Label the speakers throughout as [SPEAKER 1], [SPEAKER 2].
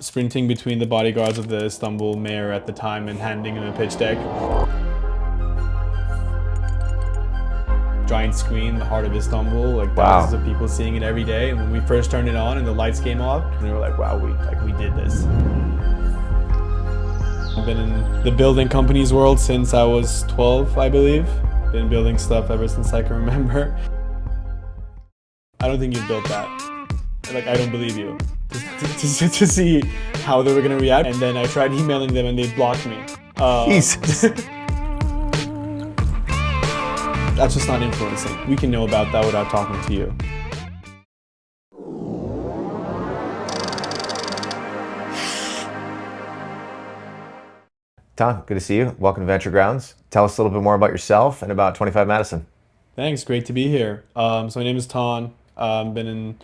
[SPEAKER 1] sprinting between the bodyguards of the Istanbul mayor at the time and handing him a pitch deck. Giant screen, the heart of Istanbul, like thousands of people seeing it every day. And when we first turned it on and the lights came off, we were like, wow, we did this. I've been in the building companies world since I was 12, I believe. Been building stuff ever since I can remember. I don't think you built that. Like, I don't believe you. To see how they were gonna react. And then I tried emailing them and they blocked me.
[SPEAKER 2] Jesus.
[SPEAKER 1] That's just not influencing. We can know about that without talking to you.
[SPEAKER 2] Ton, good to see you. Welcome to Venture Grounds. Tell us a little bit more about yourself and about 25 Madison.
[SPEAKER 1] Thanks, great to be here. So my name is Ton. Been in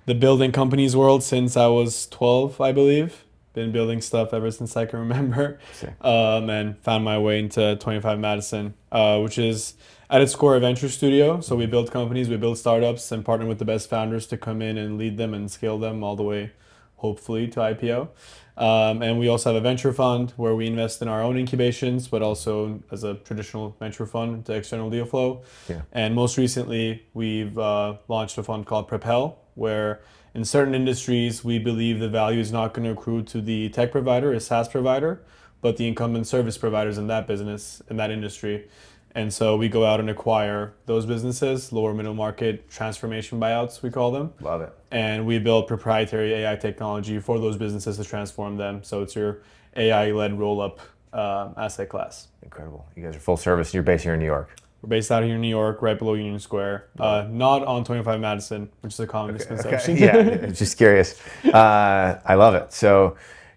[SPEAKER 1] the building companies world since I was 12, I believe. Been building stuff ever since I can remember. And found my way into 25 Madison, which is at its core a venture studio. So we build companies, we build startups and partner with the best founders to come in and lead them and scale them all the way, hopefully, to IPO. And we also have a venture fund where we invest in our own incubations, but also as a traditional venture fund to external deal flow.
[SPEAKER 2] Yeah.
[SPEAKER 1] And most recently, we've launched a fund called Propel, where in certain industries, we believe the value is not going to accrue to the tech provider, a SaaS provider, but the incumbent service providers in that business, in that industry. And so we go out and acquire those businesses, lower middle market transformation buyouts, we call them.
[SPEAKER 2] Love it.
[SPEAKER 1] And we build proprietary AI technology for those businesses to transform them. So it's your AI-led roll-up asset class.
[SPEAKER 2] Incredible. You guys are full service. You're based here in New York.
[SPEAKER 1] We're based out here in New York, right below Union Square. Not on 25 Madison, which is a common misconception.
[SPEAKER 2] Yeah, just curious. I love it. So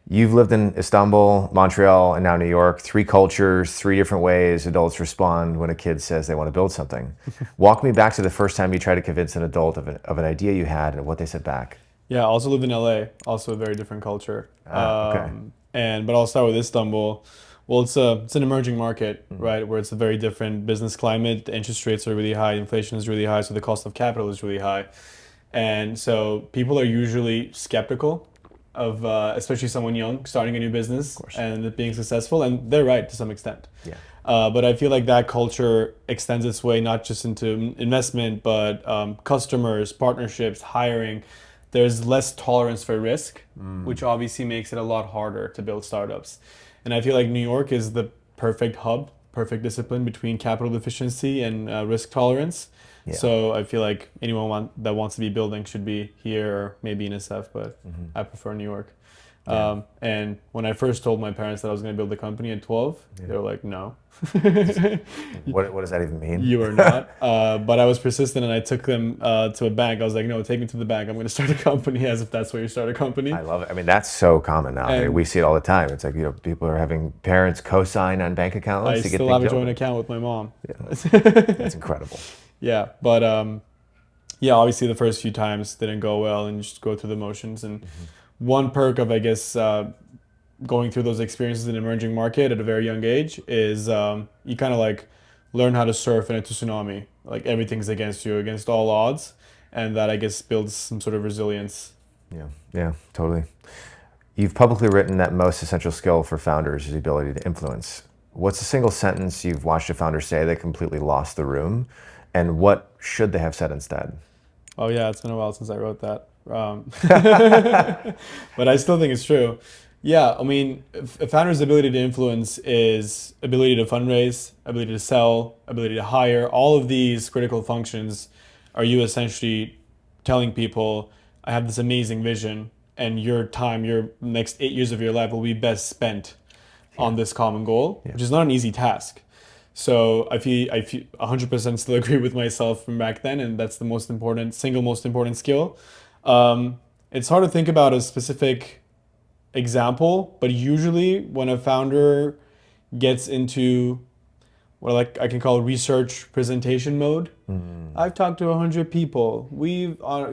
[SPEAKER 2] you've lived in Istanbul, Montreal, and now New York. 3 cultures, 3 different ways adults respond when a kid says they want to build something. Walk me back to the first time you tried to convince an adult of an idea you had and what they said back.
[SPEAKER 1] Yeah, I also lived in LA, also a very different culture.
[SPEAKER 2] Okay.
[SPEAKER 1] But I'll start with Istanbul. Well, it's an emerging market, right, where it's a very different business climate. The interest rates are really high, inflation is really high, so the cost of capital is really high. And so people are usually skeptical of, especially someone young, starting a new business and it being successful, and they're right to some extent.
[SPEAKER 2] Yeah.
[SPEAKER 1] But I feel like that culture extends its way not just into investment, but customers, partnerships, hiring. There's less tolerance for risk, which obviously makes it a lot harder to build startups. And I feel like New York is the perfect hub, perfect discipline between capital efficiency and risk tolerance. Yeah. So I feel like anyone that wants to be building should be here or maybe in SF, but I prefer New York. Yeah. And when I first told my parents that I was going to build a company at 12, they were like, no.
[SPEAKER 2] What does that even mean?
[SPEAKER 1] You are not. But I was persistent and I took them to a bank. I was like, no, take me to the bank. I'm going to start a company, as if that's where you start a company.
[SPEAKER 2] I love it. I mean, that's so common now. I mean, we see it all the time. It's like, people are having parents co-sign on bank accounts to get things
[SPEAKER 1] I still have a joint account with my mom. Yeah.
[SPEAKER 2] That's incredible.
[SPEAKER 1] Yeah, but obviously the first few times didn't go well and you just go through the motions. And one perk of, I guess, going through those experiences in an emerging market at a very young age is you kind of like learn how to surf in a tsunami. Like everything's against you, against all odds. And that, I guess, builds some sort of resilience.
[SPEAKER 2] Yeah, totally. You've publicly written that most essential skill for founders is the ability to influence. What's a single sentence you've watched a founder say that completely lost the room? And what should they have said instead?
[SPEAKER 1] Oh yeah, it's been a while since I wrote that. But I still think it's true. Yeah, I mean, a founder's ability to influence is ability to fundraise, ability to sell, ability to hire. All of these critical functions are you essentially telling people, I have this amazing vision and your time, your next 8 years of your life will be best spent on this common goal, which is not an easy task. So I feel 100% still agree with myself from back then, and that's the single most important skill. It's hard to think about a specific example, but usually when a founder gets into what I can call research presentation mode, I've talked to 100 people.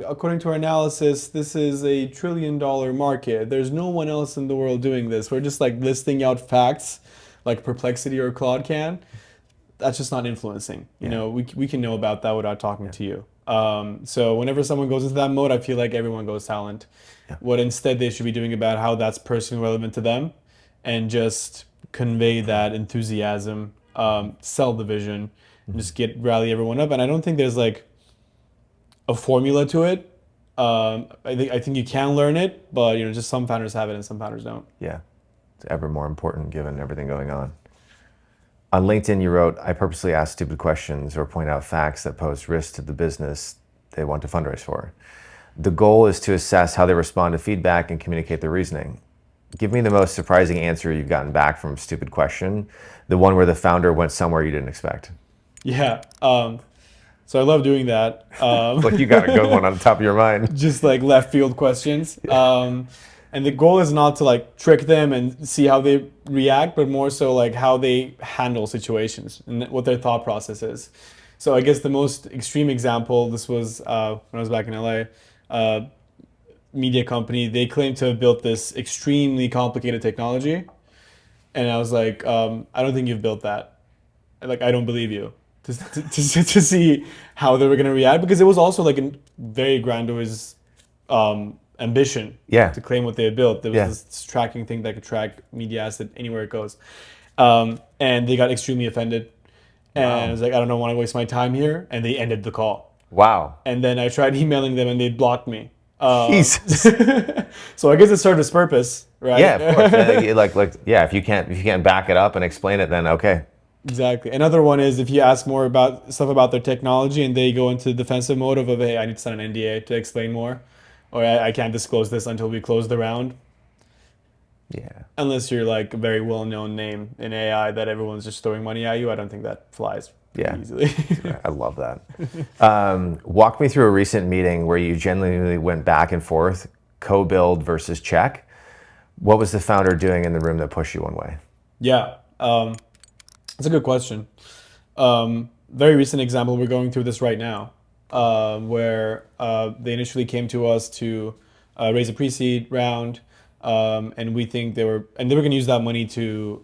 [SPEAKER 1] According to our analysis, this is a $1 trillion market. There's no one else in the world doing this. We're just like listing out facts like Perplexity or Claude can. That's just not influencing. You know, we can know about that without talking to you. So whenever someone goes into that mode, I feel like everyone goes talent. What instead they should be doing about how that's personally relevant to them, and just convey that enthusiasm, sell the vision, and just rally everyone up. And I don't think there's like a formula to it. I think you can learn it, but just some founders have it and some founders don't.
[SPEAKER 2] Yeah, it's ever more important given everything going on. On LinkedIn, you wrote, I purposely ask stupid questions or point out facts that pose risk to the business they want to fundraise for. The goal is to assess how they respond to feedback and communicate their reasoning. Give me the most surprising answer you've gotten back from a stupid question, the one where the founder went somewhere you didn't expect.
[SPEAKER 1] Yeah. So I love doing that.
[SPEAKER 2] Like you got a good one on the top of your mind.
[SPEAKER 1] Just like left field questions. And the goal is not to like trick them and see how they react, but more so like how they handle situations and what their thought process is. So I guess the most extreme example, this was when I was back in LA, media company, they claimed to have built this extremely complicated technology. And I was like, I don't think you've built that. Like, I don't believe you. To see how they were going to react, because it was also like a very grandiose ambition to claim what they had built. There was this tracking thing that could track media asset anywhere it goes. And they got extremely offended. And I was like, I don't want to waste my time here. And they ended the call.
[SPEAKER 2] Wow.
[SPEAKER 1] And then I tried emailing them and they blocked me.
[SPEAKER 2] Jesus.
[SPEAKER 1] So I guess it served its purpose, right?
[SPEAKER 2] Yeah, of course. If you can't back it up and explain it, then okay.
[SPEAKER 1] Exactly. Another one is if you ask more about stuff about their technology and they go into defensive mode of, hey, I need to sign an NDA to explain more, or I can't disclose this until we close the round.
[SPEAKER 2] Yeah.
[SPEAKER 1] Unless you're like a very well-known name in AI that everyone's just throwing money at you, I don't think that flies easily.
[SPEAKER 2] I love that. Walk me through a recent meeting where you genuinely went back and forth, co-build versus check. What was the founder doing in the room that pushed you one way?
[SPEAKER 1] Yeah. That's a good question. Very recent example, we're going through this right now, where they initially came to us to raise a pre-seed round, and we think they were going to use that money to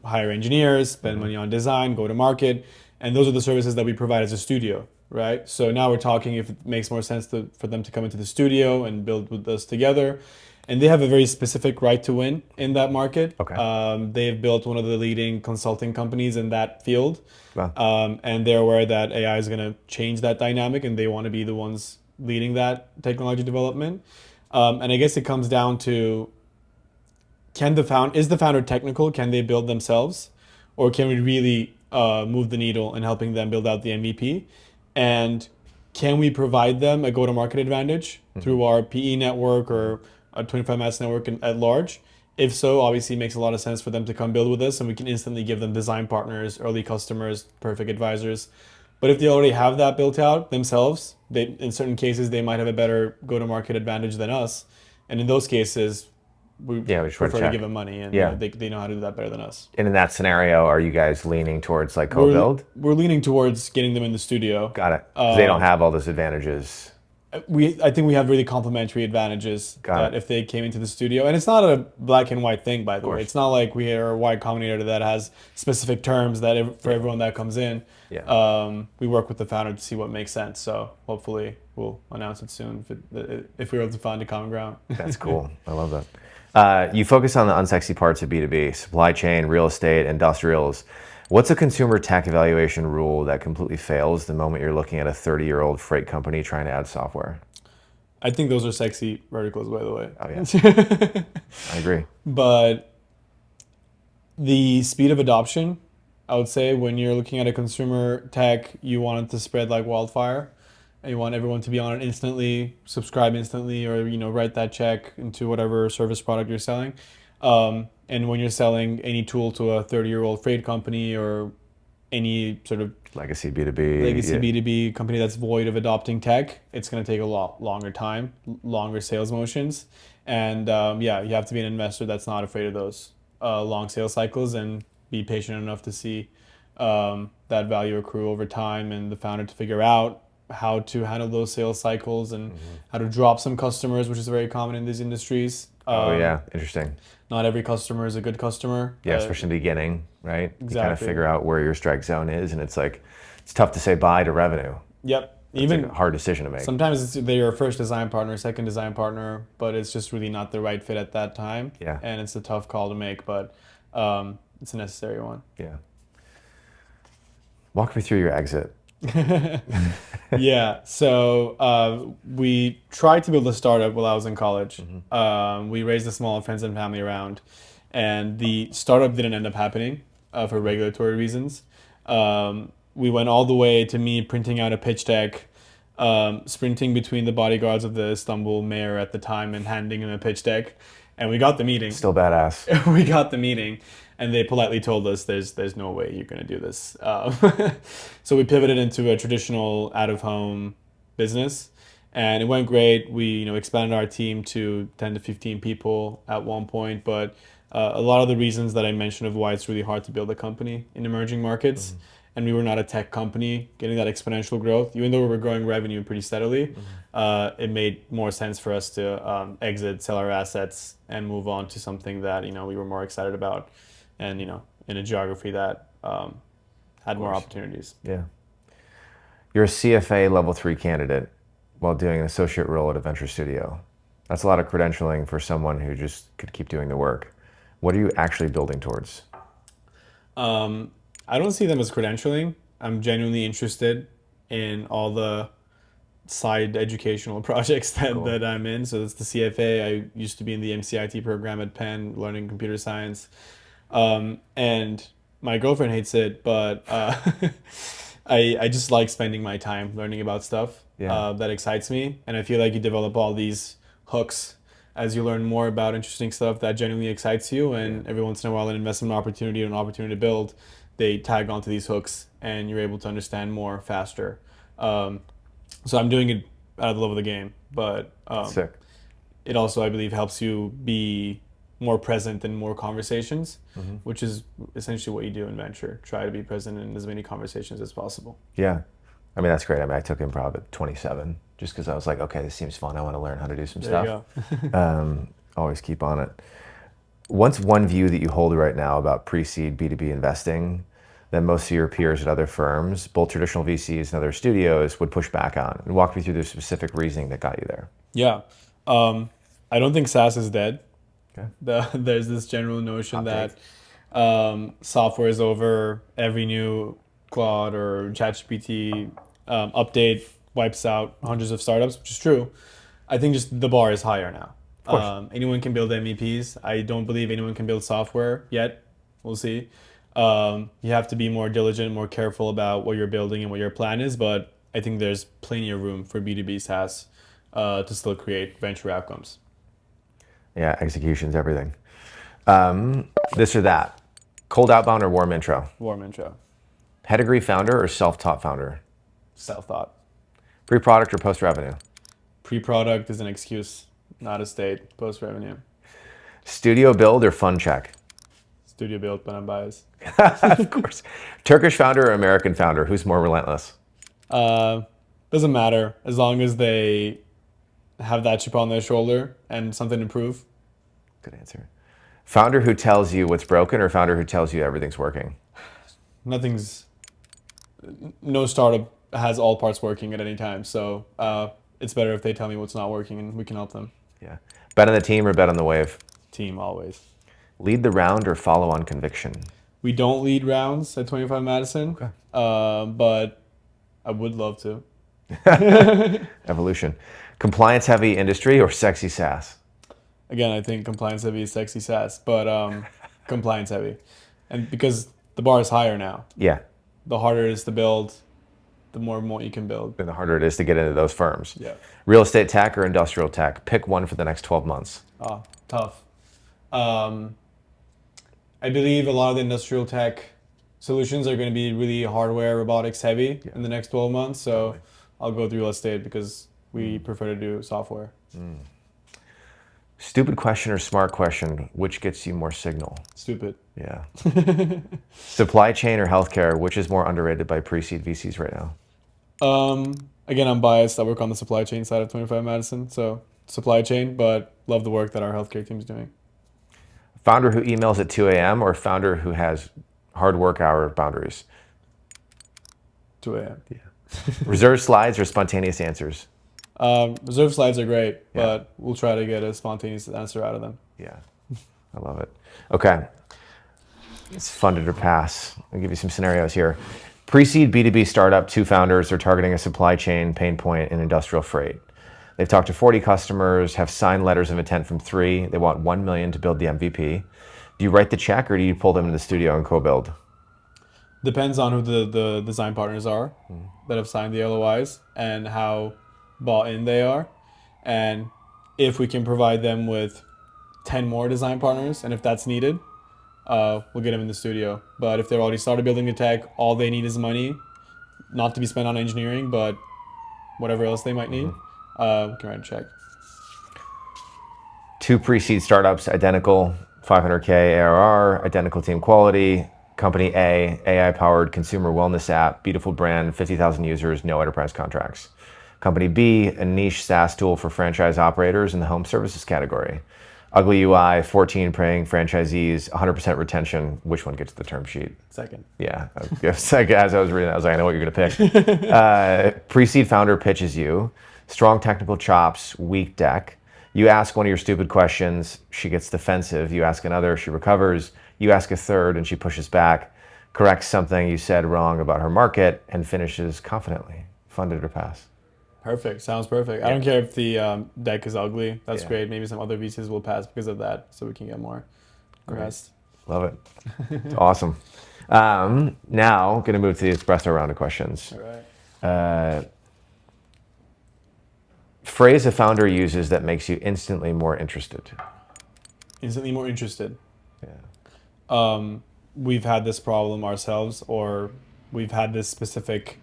[SPEAKER 1] hire engineers, spend money on design, go to market, and those are the services that we provide as a studio, right? So now we're talking if it makes more sense for them to come into the studio and build with us together. And they have a very specific right to win in that market.
[SPEAKER 2] Okay.
[SPEAKER 1] They've built one of the leading consulting companies in that field.
[SPEAKER 2] Wow.
[SPEAKER 1] And they're aware that AI is going to change that dynamic and they want to be the ones leading that technology development. And I guess it comes down to, is the founder technical? Can they build themselves? Or can we really move the needle in helping them build out the MVP? And can we provide them a go-to-market advantage through our PE network or a 25madison network at large? If so, obviously it makes a lot of sense for them to come build with us and we can instantly give them design partners, early customers, perfect advisors. But if they already have that built out themselves, in certain cases, they might have a better go-to-market advantage than us. And in those cases, we prefer to give them money and they know how to do that better than us.
[SPEAKER 2] And in that scenario, are you guys leaning towards like co-build?
[SPEAKER 1] We're leaning towards getting them in the studio.
[SPEAKER 2] Got it. They don't have all those advantages.
[SPEAKER 1] I think we have really complementary advantages that if they came into the studio, and it's not a black and white thing, by the way. It's not like we are a Y Combinator that has specific terms that for everyone that comes in. We work with the founder to see what makes sense. So hopefully we'll announce it soon if we're able to find a common ground.
[SPEAKER 2] That's cool. I love that. You focus on the unsexy parts of B2B, supply chain, real estate, industrials. What's a consumer tech evaluation rule that completely fails the moment you're looking at a 30-year-old freight company trying to add software?
[SPEAKER 1] I think those are sexy verticals, by the way.
[SPEAKER 2] Oh, yeah. I agree.
[SPEAKER 1] But the speed of adoption, I would say when you're looking at a consumer tech, you want it to spread like wildfire. And you want everyone to be on it instantly, subscribe instantly, or write that check into whatever service product you're selling. And when you're selling any tool to a 30-year-old freight company or any sort of
[SPEAKER 2] legacy B2B
[SPEAKER 1] company that's void of adopting tech, it's going to take a lot longer time, longer sales motions. And you have to be an investor that's not afraid of those long sales cycles and be patient enough to see that value accrue over time and the founder to figure out how to handle those sales cycles and how to drop some customers, which is very common in these industries.
[SPEAKER 2] Interesting.
[SPEAKER 1] Not every customer is a good customer.
[SPEAKER 2] Yeah, especially in the beginning, right?
[SPEAKER 1] Exactly.
[SPEAKER 2] You kind of figure out where your strike zone is, and it's tough to say bye to revenue.
[SPEAKER 1] Yep.
[SPEAKER 2] It's
[SPEAKER 1] Even
[SPEAKER 2] a hard decision to make.
[SPEAKER 1] sometimes they're your first design partner, second design partner, but it's just really not the right fit at that time.
[SPEAKER 2] Yeah.
[SPEAKER 1] And it's a tough call to make, but it's a necessary one.
[SPEAKER 2] Yeah. Walk me through your exit.
[SPEAKER 1] Yeah. So we tried to build a startup while I was in college. We raised a small friends and family round, and the startup didn't end up happening for regulatory reasons. We went all the way to me printing out a pitch deck, sprinting between the bodyguards of the Istanbul mayor at the time and handing him a pitch deck. And we got the meeting.
[SPEAKER 2] Still badass.
[SPEAKER 1] We got the meeting, and they politely told us there's no way you're going to do this. So we pivoted into a traditional out-of-home business, and it went great. We expanded our team to 10 to 15 people at one point, but a lot of the reasons that I mentioned of why it's really hard to build a company in emerging markets, and we were not a tech company getting that exponential growth, even though we were growing revenue pretty steadily, it made more sense for us to exit, sell our assets, and move on to something that we were more excited about, and in a geography that had more opportunities.
[SPEAKER 2] Yeah. You're a CFA level 3 candidate while doing an associate role at a venture studio. That's a lot of credentialing for someone who just could keep doing the work. What are you actually building towards?
[SPEAKER 1] I don't see them as credentialing. I'm genuinely interested in all the side educational projects that I'm in. So that's the CFA. I used to be in the MCIT program at Penn, learning computer science. And my girlfriend hates it, but I just like spending my time learning about stuff that excites me. And I feel like you develop all these hooks as you learn more about interesting stuff that genuinely excites you. And every once in a while, an investment opportunity or an opportunity to build, they tag onto these hooks and you're able to understand more faster. So I'm doing it out of the love of the game, but
[SPEAKER 2] Sick.
[SPEAKER 1] it also, I believe, helps you be more present in more conversations, which is essentially what you do in venture. Try to be present in as many conversations as possible.
[SPEAKER 2] Yeah. I mean, that's great. I mean, I took improv at 27 just because I was like, okay, this seems fun. I want to learn how to do some
[SPEAKER 1] There
[SPEAKER 2] stuff.
[SPEAKER 1] you go.
[SPEAKER 2] Always keep on it. What's one view that you hold right now about pre-seed B2B investing that most of your peers at other firms, both traditional VCs and other studios, would push back on? And walk me through the specific reasoning that got you there.
[SPEAKER 1] Yeah. I don't think SaaS is dead.
[SPEAKER 2] Okay.
[SPEAKER 1] There's this general notion that software is over. Every new Claude or ChatGPT update wipes out hundreds of startups, which is true. I think just the bar is higher now. Anyone can build MEPs. I don't believe anyone can build software yet. We'll see. You have to be more diligent, more careful about what you're building and what your plan is, but I think there's plenty of room for B2B SaaS to still create venture outcomes.
[SPEAKER 2] Yeah, execution's everything. This or that. Cold outbound or warm intro?
[SPEAKER 1] Warm intro.
[SPEAKER 2] Pedigree founder or self-taught founder?
[SPEAKER 1] Self-thought.
[SPEAKER 2] Pre-product or post-revenue?
[SPEAKER 1] Pre-product is an excuse, not a state. Post-revenue.
[SPEAKER 2] Studio build or fund check?
[SPEAKER 1] Studio built, but I'm biased.
[SPEAKER 2] Of course. Turkish founder or American founder? Who's more relentless?
[SPEAKER 1] Doesn't matter as long as they have that chip on their shoulder and something to prove.
[SPEAKER 2] Good answer. Founder who tells you what's broken or founder who tells you everything's working?
[SPEAKER 1] No startup has all parts working at any time. So it's better if they tell me what's not working and we can help them.
[SPEAKER 2] Yeah. Bet on the team or bet on the wave?
[SPEAKER 1] Team always.
[SPEAKER 2] Lead the round or follow on conviction?
[SPEAKER 1] We don't lead rounds at 25 Madison, but I would love to.
[SPEAKER 2] Evolution. Compliance heavy industry or sexy SaaS?
[SPEAKER 1] Again, I think compliance heavy is sexy SaaS, but compliance heavy. And because the bar is higher now.
[SPEAKER 2] Yeah.
[SPEAKER 1] The harder it is to build, the more moat you can build.
[SPEAKER 2] And the harder it is to get into those firms.
[SPEAKER 1] Yeah.
[SPEAKER 2] Real estate tech or industrial tech? Pick one for the next 12 months.
[SPEAKER 1] Tough. I believe a lot of the industrial tech solutions are going to be really hardware, robotics heavy in the next 12 months. So I'll go with real estate because we prefer to do software.
[SPEAKER 2] Stupid question or smart question, which gets you more signal?
[SPEAKER 1] Stupid.
[SPEAKER 2] Yeah. Supply chain or healthcare, which is more underrated by pre-seed VCs right now?
[SPEAKER 1] Again, I'm biased. I work on the supply chain side of 25 Madison. So supply chain, but love the work that our healthcare team is doing.
[SPEAKER 2] Founder who emails at 2 a.m. or founder who has hard work hour boundaries?
[SPEAKER 1] 2 a.m.
[SPEAKER 2] Yeah. Reserved slides or spontaneous answers?
[SPEAKER 1] Reserve slides are great,
[SPEAKER 2] Yeah.
[SPEAKER 1] but we'll try to get a spontaneous answer out of them.
[SPEAKER 2] Yeah, I love it. Okay, it's funded or pass. I'll give you some scenarios here. Pre-seed B2B startup, 2 founders are targeting a supply chain pain point in industrial freight. They've talked to 40 customers, have signed letters of intent from 3. They want 1 million to build the MVP. Do you write the check or do you pull them into the studio and co-build?
[SPEAKER 1] Depends on who the design partners are that have signed the LOIs and how bought in they are. And if we can provide them with 10 more design partners, and if that's needed, we'll get them in the studio. But if they've already started building the tech, all they need is money, not to be spent on engineering, but whatever else they might need, we can write a check.
[SPEAKER 2] 2 pre-seed startups, identical 500K ARR, identical team quality. Company A, AI-powered consumer wellness app, beautiful brand, 50,000 users, no enterprise contracts. Company B, a niche SaaS tool for franchise operators in the home services category. Ugly UI, 14 paying franchisees, 100% retention. Which one gets the term sheet?
[SPEAKER 1] Second.
[SPEAKER 2] Yeah, as I was reading, I was like, I know what you're gonna pick. Pre-seed founder pitches you, strong technical chops, weak deck. You ask one of your stupid questions, she gets defensive. You ask another, she recovers. You ask a third, and she pushes back, corrects something you said wrong about her market, and finishes confidently. Funded or pass?
[SPEAKER 1] Perfect. Sounds perfect. I don't care if the deck is ugly. That's
[SPEAKER 2] Yeah.
[SPEAKER 1] great. Maybe some other VCs will pass because of that, so we can get more rest.
[SPEAKER 2] Love it. It's awesome. Now, going to move to the espresso round of questions.
[SPEAKER 1] All right.
[SPEAKER 2] Phrase a founder uses that makes you instantly more interested.
[SPEAKER 1] Instantly more interested.
[SPEAKER 2] Yeah.
[SPEAKER 1] We've had this problem ourselves, or we've had this specific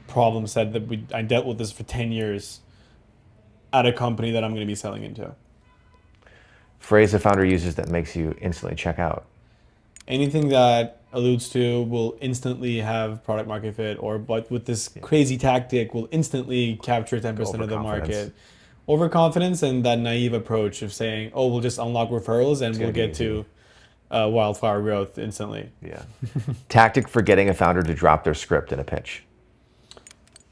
[SPEAKER 1] problem set that I dealt with this for 10 years at a company that I'm going to be selling into.
[SPEAKER 2] Phrase a founder uses that makes you instantly check out.
[SPEAKER 1] Anything that alludes to will instantly have product market fit, or but with this crazy tactic will instantly capture 10% of the market. Overconfidence and that naive approach of saying, oh, we'll just unlock referrals and we'll get to wildfire growth instantly.
[SPEAKER 2] Yeah. Tactic for getting a founder to drop their script in a pitch.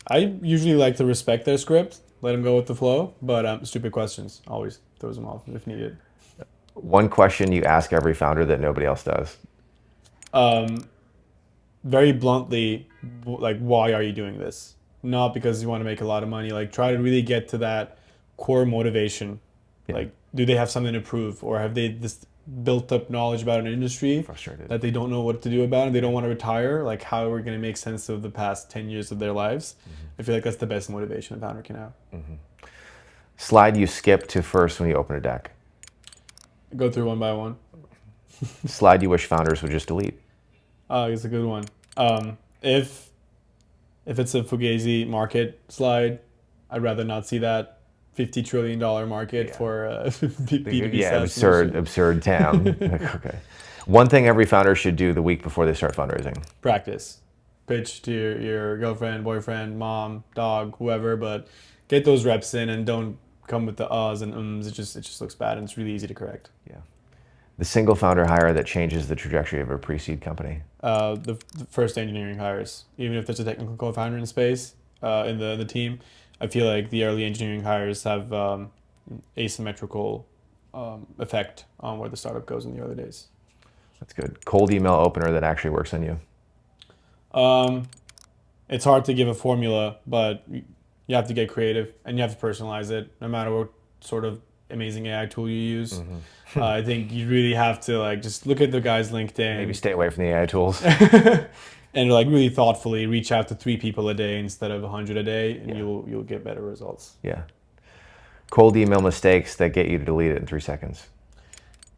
[SPEAKER 1] I usually like to respect their script, let them go with the flow, but stupid questions always throws them off if needed.
[SPEAKER 2] One question you ask every founder that nobody else does.
[SPEAKER 1] Very bluntly, like, why are you doing this? Not because you want to make a lot of money. Like, try to really get to that core motivation.
[SPEAKER 2] Yeah.
[SPEAKER 1] Like, do they have something to prove, or have they this built up knowledge about an industry
[SPEAKER 2] Frustrated.
[SPEAKER 1] that they don't know what to do about and they don't want to retire? Like, how are we going to make sense of the past 10 years of their lives? I feel like that's the best motivation a founder can have.
[SPEAKER 2] Slide you skip to first when you open a deck.
[SPEAKER 1] Go through one by one.
[SPEAKER 2] Slide you wish founders would just delete.
[SPEAKER 1] It's a good one. If it's a Fugazi market slide, I'd rather not see that $50 trillion market for B2B SaaS solution.
[SPEAKER 2] absurd TAM. Okay. One thing every founder should do the week before they start fundraising.
[SPEAKER 1] Practice. Pitch to your girlfriend, boyfriend, mom, dog, whoever, but get those reps in and don't come with the uhs and ums. It just looks bad and it's really easy to correct.
[SPEAKER 2] Yeah. The single founder hire that changes the trajectory of a pre-seed company.
[SPEAKER 1] The first engineering hires, even if there's a technical co-founder in space in the team, I feel like the early engineering hires have asymmetrical effect on where the startup goes in the early days.
[SPEAKER 2] That's good. Cold email opener that actually works on you.
[SPEAKER 1] It's hard to give a formula, but you have to get creative and you have to personalize it, no matter what sort of amazing AI tool you use. I think you really have to just look at the guy's LinkedIn.
[SPEAKER 2] Maybe stay away from the AI tools.
[SPEAKER 1] And really thoughtfully reach out to 3 people a day instead of 100 a day, and you'll get better results.
[SPEAKER 2] Yeah. Cold email mistakes that get you to delete it in 3 seconds.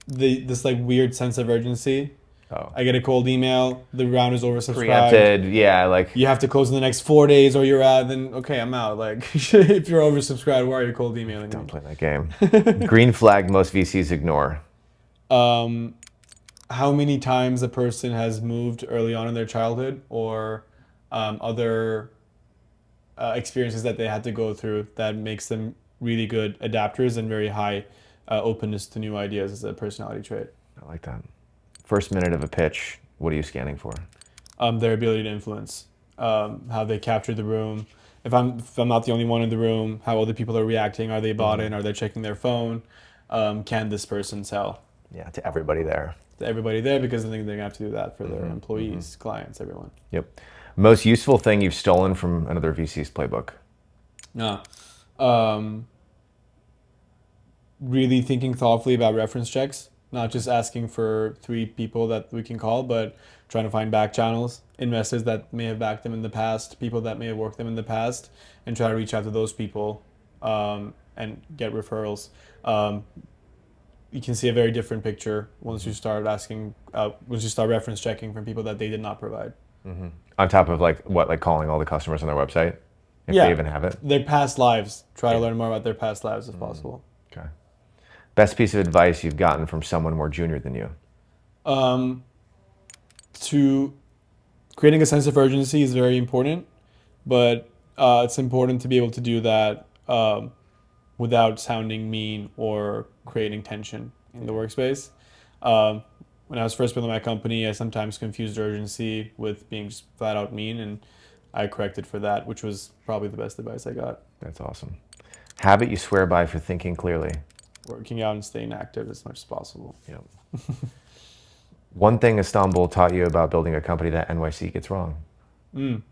[SPEAKER 1] This weird sense of urgency.
[SPEAKER 2] Oh.
[SPEAKER 1] I get a cold email, the round is oversubscribed.
[SPEAKER 2] Preempted, yeah,
[SPEAKER 1] you have to close in the next 4 days or you're out, then okay, I'm out. If you're oversubscribed, why are you cold emailing me?
[SPEAKER 2] Don't play that game. Green flag most VCs ignore.
[SPEAKER 1] How many times a person has moved early on in their childhood, or other experiences that they had to go through that makes them really good adapters and very high openness to new ideas as a personality trait.
[SPEAKER 2] I like that. First minute of a pitch, what are you scanning for?
[SPEAKER 1] Their ability to influence. how they capture the room. If I'm not the only one in the room, how other people are reacting. Are they bought in? Are they checking their phone? Can this person sell
[SPEAKER 2] Yeah, to everybody there.
[SPEAKER 1] to everybody there? Because I think they're gonna have to do that for their employees, clients, everyone.
[SPEAKER 2] Yep. Most useful thing you've stolen from another VC's playbook?
[SPEAKER 1] No. Um, really thinking thoughtfully about reference checks, not just asking for three people that we can call, but trying to find back channels, investors that may have backed them in the past, people that may have worked them in the past, and try to reach out to those people and get referrals. You can see a very different picture once you start once you start reference checking from people that they did not provide.
[SPEAKER 2] On top of like calling all the customers on their website, if
[SPEAKER 1] Yeah,
[SPEAKER 2] they even have it.
[SPEAKER 1] their past lives. Try to learn more about their past lives if possible.
[SPEAKER 2] Okay. Best piece of advice you've gotten from someone more junior than you?
[SPEAKER 1] To creating a sense of urgency is very important, but it's important to be able to do that without sounding mean or creating tension in the workspace. When I was first building my company, I sometimes confused urgency with being just flat out mean, and I corrected for that, which was probably the best advice I got.
[SPEAKER 2] That's awesome. Habit you swear by for thinking clearly?
[SPEAKER 1] Working out and staying active as much as possible.
[SPEAKER 2] Yep. One thing Istanbul taught you about building a company that NYC gets wrong?
[SPEAKER 1] Good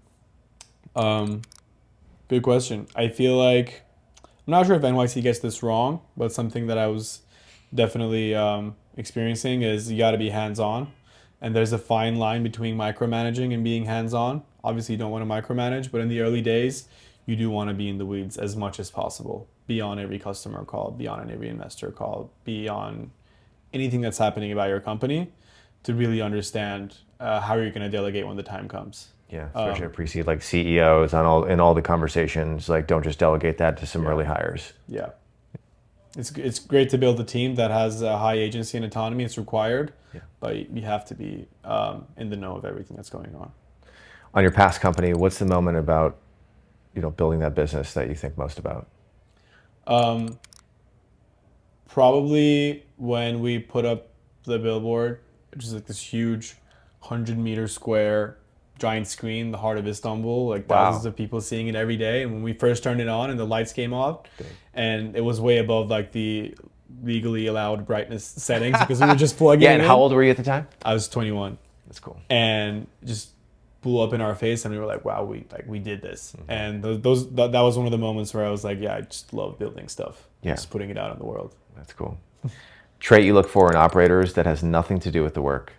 [SPEAKER 1] question. I feel like I'm not sure if NYC gets this wrong, but something that I was definitely experiencing is you got to be hands-on, and there's a fine line between micromanaging and being hands-on. Obviously, you don't want to micromanage, but in the early days, you do want to be in the weeds as much as possible. Be on every customer call, be on every investor call, be on anything that's happening about your company to really understand how you're going to delegate when the time comes.
[SPEAKER 2] Yeah, especially I appreciate like CEOs in all the conversations. Like, don't just delegate that to some early hires.
[SPEAKER 1] Yeah, it's great to build a team that has a high agency and autonomy. It's required, but you have to be in the know of everything that's going on.
[SPEAKER 2] On your past company, what's the moment about building that business that you think most about?
[SPEAKER 1] Probably when we put up the billboard, which is like this huge 100-meter square giant screen, the heart of Istanbul, like thousands of people seeing it every day. And when we first turned it on and the lights came off, and it was way above like the legally allowed brightness settings because we were just plugging
[SPEAKER 2] Yeah,
[SPEAKER 1] it
[SPEAKER 2] and
[SPEAKER 1] in.
[SPEAKER 2] how old were you at the time?
[SPEAKER 1] I was 21.
[SPEAKER 2] That's cool.
[SPEAKER 1] And just blew up in our face, and we were like, wow, we did this. And that was one of the moments where I was like, yeah, I just love building stuff.
[SPEAKER 2] Yeah.
[SPEAKER 1] Just putting it out in the world.
[SPEAKER 2] That's cool. Trait you look for in operators that has nothing to do with the work?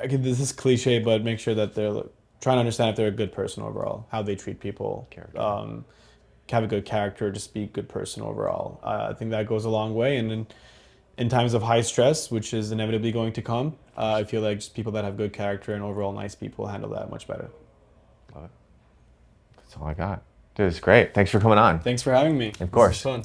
[SPEAKER 1] This is cliche, but make sure that they're trying to understand if they're a good person overall, how they treat people, have a good character, just be a good person overall. I think that goes a long way. And in times of high stress, which is inevitably going to come, I feel like just people that have good character and overall nice people handle that much better.
[SPEAKER 2] Love it. That's all I got. Dude, it's great. Thanks for coming on.
[SPEAKER 1] Thanks for having me.
[SPEAKER 2] Of course.
[SPEAKER 1] This was fun.